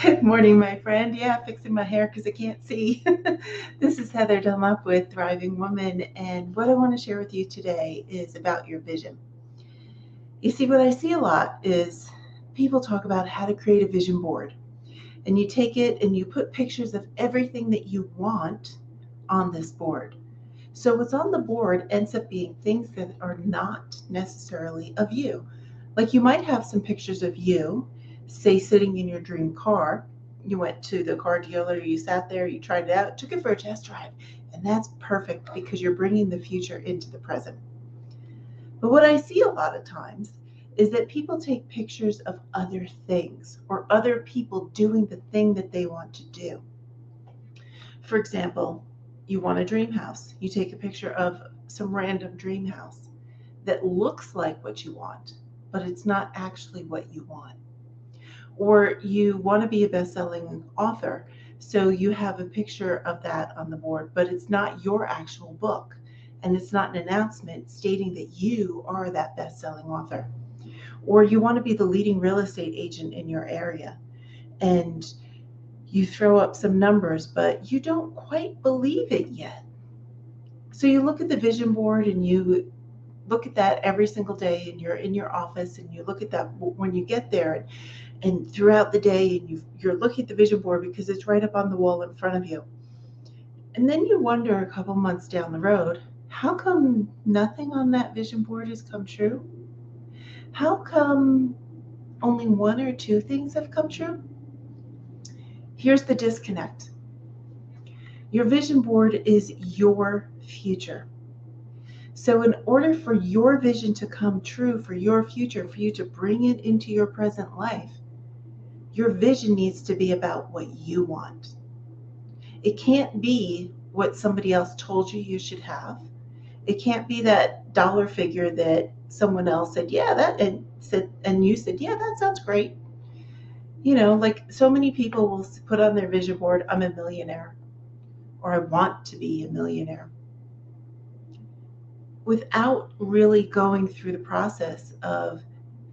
Good morning, my friend. Yeah, fixing my hair because I can't see. This is Heather Dunlop with Thriving Woman, and what I want to share with you today is about your vision. You see, what I see a lot is people talk about how to create a vision board, and you take it and you put pictures of everything that you want on this board. So, what's on the board ends up being things that are not necessarily of you. Like you might have some pictures of you, say sitting in your dream car. You went to the car dealer, you sat there, you tried it out, took it for a test drive, and that's perfect because you're bringing the future into the present. But what I see a lot of times is that people take pictures of other things or other people doing the thing that they want to do. For example, you want a dream house. You take a picture of some random dream house that looks like what you want, but it's not actually what you want. Or you want to be a best-selling author, so you have a picture of that on the board, but it's not your actual book, and it's not an announcement stating that you are that best-selling author. Or you want to be the leading real estate agent in your area, and you throw up some numbers, but you don't quite believe it yet. So you look at the vision board and you look at that every single day, and you're in your office and you look at that when you get there, and throughout the day, and you're looking at the vision board because it's right up on the wall in front of you. And then you wonder a couple months down the road, how come nothing on that vision board has come true? How come only one or two things have come true? Here's the disconnect. Your vision board is your future. So, in order for your vision to come true, for your future, for you to bring it into your present life, your vision needs to be about what you want. It can't be what somebody else told you you should have. It can't be that dollar figure that someone else said, yeah, and you said, yeah, that sounds great. Like so many people will put on their vision board, I'm a millionaire, or I want to be a millionaire, without really going through the process of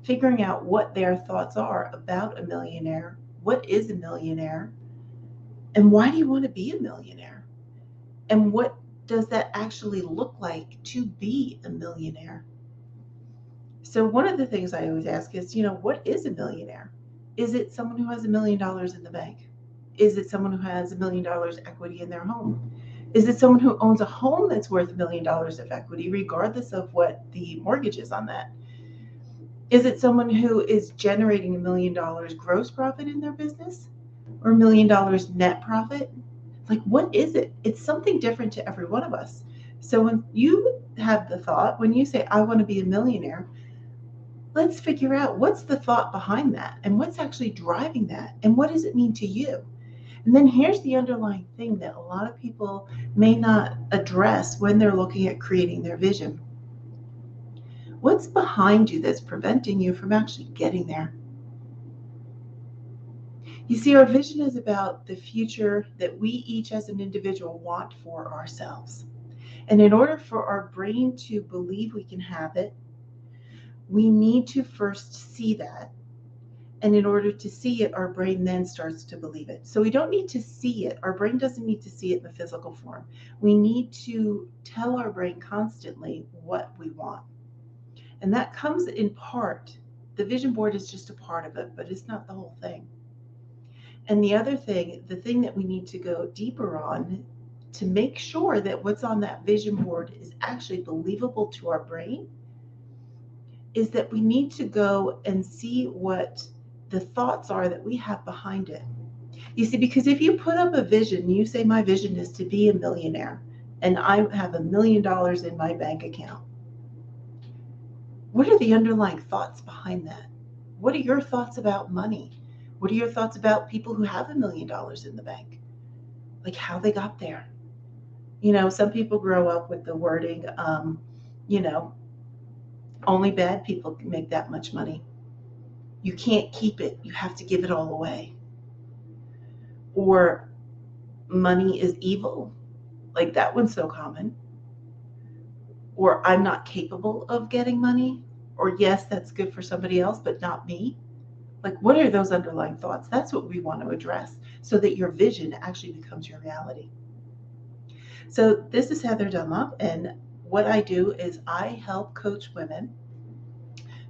figuring out what their thoughts are about a millionaire. What is a millionaire? And why do you want to be a millionaire? And what does that actually look like to be a millionaire? So, one of the things I always ask is, what is a millionaire? Is it someone who has $1 million in the bank? Is it someone who has $1 million equity in their home? Is it someone who owns a home that's worth $1 million of equity, regardless of what the mortgage is on that? Is it someone who is generating $1 million gross profit in their business, or $1 million net profit? Like, what is it? It's something different to every one of us. So when you have the thought, when you say, I want to be a millionaire, let's figure out what's the thought behind that and what's actually driving that and what does it mean to you? And then here's the underlying thing that a lot of people may not address when they're looking at creating their vision. What's behind you that's preventing you from actually getting there? You see, our vision is about the future that we each as an individual want for ourselves. And in order for our brain to believe we can have it, we need to first see that. And in order to see it, our brain then starts to believe it. So we don't need to see it. Our brain doesn't need to see it in the physical form. We need to tell our brain constantly what we want. And that comes in part. The vision board is just a part of it, but it's not the whole thing. And the other thing, the thing that we need to go deeper on to make sure that what's on that vision board is actually believable to our brain, is that we need to go and see what the thoughts are that we have behind it. You see, because if you put up a vision, you say, my vision is to be a millionaire, and I have $1 million in my bank account. What are the underlying thoughts behind that? What are your thoughts about money? What are your thoughts about people who have $1 million in the bank? Like how they got there. Some people grow up with the wording, you know, only bad people can make that much money. You can't keep it, you have to give it all away. Or money is evil. Like that one's so common. Or I'm not capable of getting money. Or yes, that's good for somebody else, but not me. Like, what are those underlying thoughts? That's what we want to address so that your vision actually becomes your reality. So, this is Heather Dunlop, and what I do is I help coach women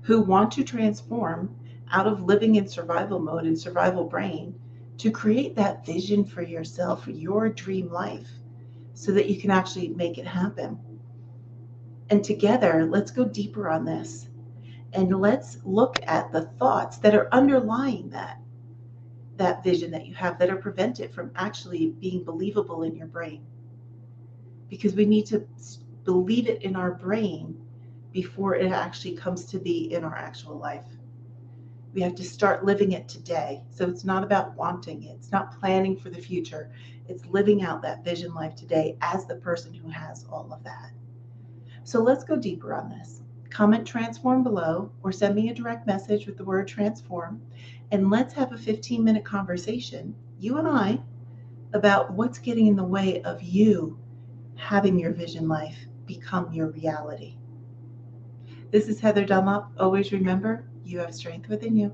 who want to transform out of living in survival mode and survival brain to create that vision for yourself, your dream life, so that you can actually make it happen. And together, let's go deeper on this and let's look at the thoughts that are underlying that vision that you have that are prevented from actually being believable in your brain, because we need to believe it in our brain before it actually comes to be in our actual life. We have to start living it today. So it's not about wanting it, it's not planning for the future, it's living out that vision life today as the person who has all of that. So let's go deeper on this. Comment transform below or send me a direct message with the word transform, and let's have a 15-minute conversation, you and I, about what's getting in the way of you having your vision life become your reality. This is Heather Dunlop. Always remember, you have strength within you.